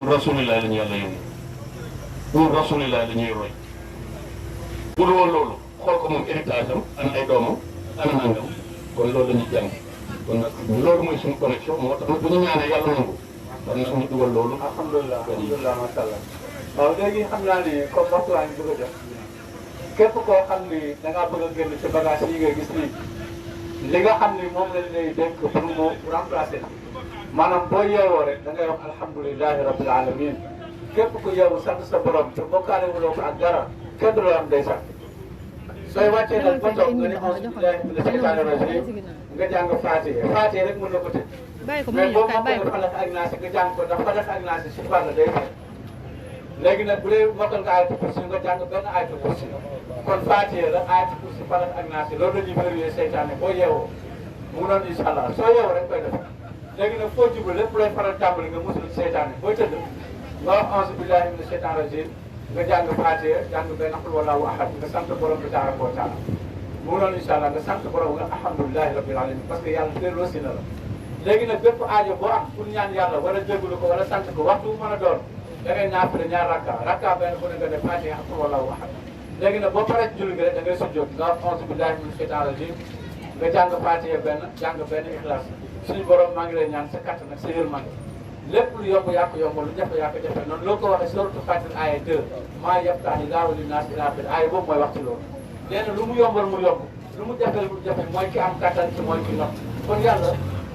rasulillahi la ñu yàlla yónni ñun rasulillahi la ñuy roy bu dul woon loolu xool ko moom héritage am ana ay doomam ana nangam kon loolu la ñuy jàng kon nag loolu mooy suñu connexion moo tax bu ñu ñaanee yàlla nangu kon nag ñu dugal loolu. alhamdulilah alhamdulilah macha allah. waaw léegi xam naa ni comme waxtu waa ngi bëgg a jot képp koo xam ni da ngaa bëgg a génn ci bagage yi nga gis nii li nga xam ni moom lañ lay dénk pour mu remplacer maanaam boo yeewoo rek da ngay wax alhamdulilahi rabbil alamin képp ku yeewu sant sa borom te bokkaale wuloo ko ak dara kenn du la am day sant sooy wàccee nag ba toog nga ne auzu billahi mina shaytaani rajim nga jàng Faatiha Faatiha rek mën na ko tëj mais boo mokkale Falaq ak Naas nga jàng ko ndax Falaq ak Naas si fàll day fay léegi nag bu dee mokkal nga ayatul kursi nga jàng benn ayatul kursi kon Faatiha la ayatul kursi Falaq ak Naas loolu la ñuy vérifier seytaane boo yeewoo mu noonu incha allah soo yeewoo rek koy def léegi nag foo jublu lépp looy faral tàmbali nga musul seytaane booy tëdd nga wax auzu billahi mina shaytaani rajim nga jàng Faatiha jàng benn xul wallaahu ahad nga sant borom bi tabaraka wa taala mu noonu incha allah nga sant borom nga alhamdulilahi rabbil alamin parce que yàlla delloo si na la léegi nag bépp aajo boo am pour ñaan yàlla wala jégalu ko wala sant ko waxtu bu mën a doon da ngay naafile ñaar rakka benn bu ne nga def Faatiha ak xul wallaahu ahad léegi nag boo paree julli gi rek da ngay sujjóot nga wax auzu billahi mina shaytaani rajim nga jàng Faatiha jàng benn ixlaas suñu borom maa ngi lay ñaan sa kattan ak sa yërmande lépp lu yomb yaa ko yomb lu jafe yaa ko jafe noonu loo ko waxee suratul Faatiha aaya 2 maa yaftahi laahu linnaasi ilaa aaxiri aaya boobu mooy wax ci loolu nee na lu mu yombal mu yomb lu mu jafeel mu jafe mooy ki am kattan ci mooy ki not kon yàlla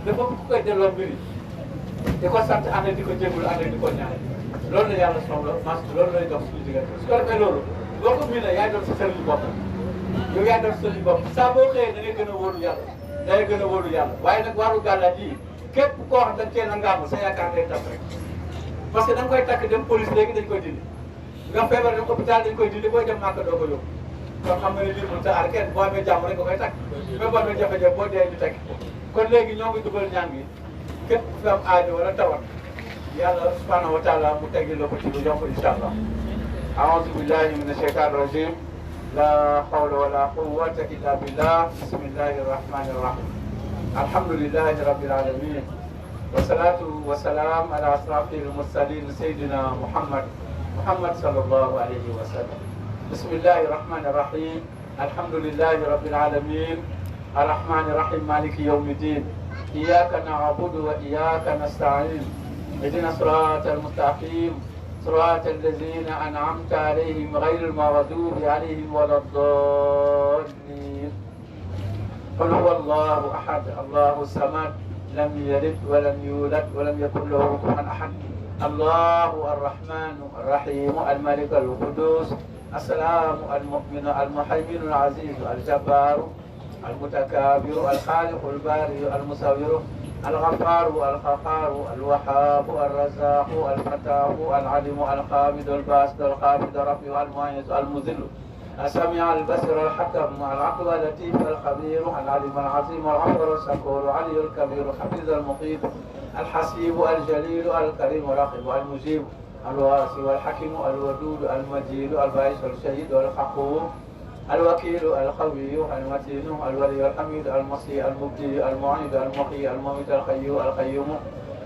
dafa ku koy delloo mbiri di ko sant ànd di ko jégalu ànd di ko ñaan loolu la yàlla soxla mas loolu lay dox suñu diggante su ko defee loolu boo ko miinee yaay doon sa sëriñ bopp yow yaay doon sa sëriñ bopp saa boo xëyee da ngay gën a wóolu yàlla da ngay gën a wóolu yàlla waaye nag wàllu gàllaaj yi képp koo xam dañ cee nangaamu sa yaakaar day tas rek parce que da nga koy takk dem police léegi dañ koy dindi nga feebar dem hôpital dañ koy dindi booy dem màkk doo ko yóbbu kon xam nga ne lii mënut a aar kenn boo amee jàmm rek nga koy takk mais boo amee jafe-jafe boo dee ñu tekki kon léegi ñoo ngi dugal ñaan gi képp ku fi am aajo wala tawat yàlla subhanahu wa taala mu teggi la ko ci lu yomb incha allah aouzu billahi mina shaytani rajim la hawla wala quwwata illa billah bismillahi rahmani rahim alhamdulillahi rabbil alamin wassalatu wassalam ala asrafil mursalin sayyidina muhammad sallallahu alayhi wa sallam bismillahi rahmani rahim alhamdulillahi rabbil alamin الرحمن الرحيم مالك يوم الدين إياك نعبد وإياك نستعين اهدنا الصراط المستقيم صراط الذين أنعمت عليهم غير المغضوب عليهم ولا الضالين قل هو الله أحد الله الصمد لم يلد ولم يولد ولم يكن له كفوا أحد الله الرحمن الرحيم الملك القدوس السلام المؤمن المهيمن العزيز الجبار المتكابر الخالق البارئ المصور الغفار القهار الوهاب الرزاق الفتاح العليم الخامد الباسط الخافض الرفيع المعز المذل السميع البصير الحكم العقل اللطيف الخبير العليم العظيم الغفور الشكور العلي الكبير الحفيظ المقيت الحسيب الجليل الكريم الرقيب المجيب الواسع الحكيم الودود المجيد الباعث الشهيد الحقوق الوكيل القوي المتين الولي الحميد المصي المبدي المعيد المحيي المميت القيوم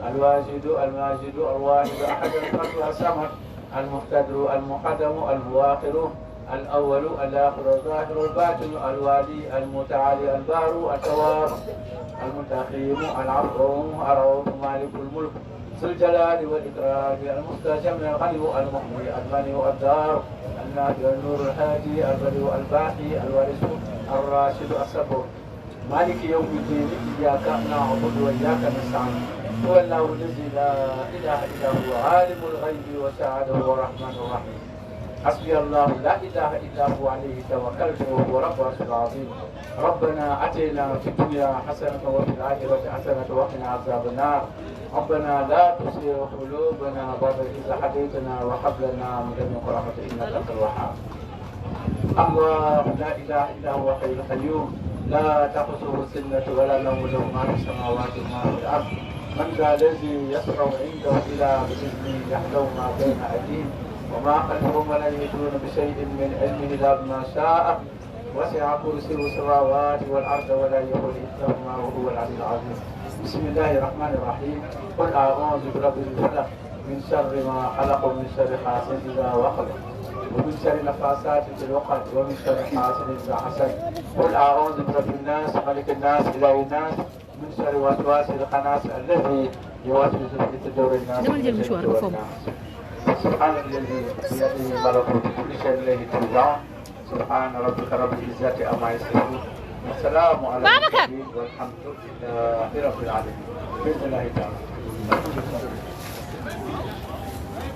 الواجد الماجد الواحد احد الفرد الصمد المقتدر المقدم المؤخر الاول الاخر الظاهر الباطن الوالي المتعالي البار التواب المنتقم العفو الرؤوف مالك الملك ذو الجلال والاكرام المستجم الغني المحيي المني الدار النافع النور الهادي البديع الباقي الوارث الراشد الصبور مالك يوم الدين اياك نعبد واياك نستعين هو الله الذي لا اله الا هو عالم الغيب وشهاده الرحمن الرحيم حسبي الله لا اله الا هو عليه توكلت وهو رب العرش العظيم ربنا اتنا في الدنيا حسنه وفي الاخره حسنه وقنا عذاب النار ربنا لا تزغ قلوبنا بعد إذ هديتنا وهب لنا من لدنك رحمة إنك أنت الوهاب. الله لا إله إلا هو الحي القيوم لا تأخذه سنة ولا نوم له ما في السماوات وما في الأرض من ذا الذي يشفع عنده إلا بإذنه يحلو ما بين أيديهم وما خلفهم ولا يحيطون بشيء من علمه إلا بما شاء وسع كرسيه السماوات والأرض ولا يؤوده حفظهما وهو العلي العظيم. بسم الله الرحمن الرحيم قل أعوذ برب الفلق من شر ما خلق ومن شر حاسد إذا وقب ومن شر نفاسات في العقد ومن شر حاسد إذا حسد قل أعوذ برب الناس ملك الناس إله الناس من شر وسواس الخناس الذي يوسوس في صدور الناس سبحان الذي بيده ملكوت كل شيء إليه ترجعون سبحان ربك رب العزة عما يصفون والسلام على المرسلين والحمد لله رب العالمين بإذن الله تعالى.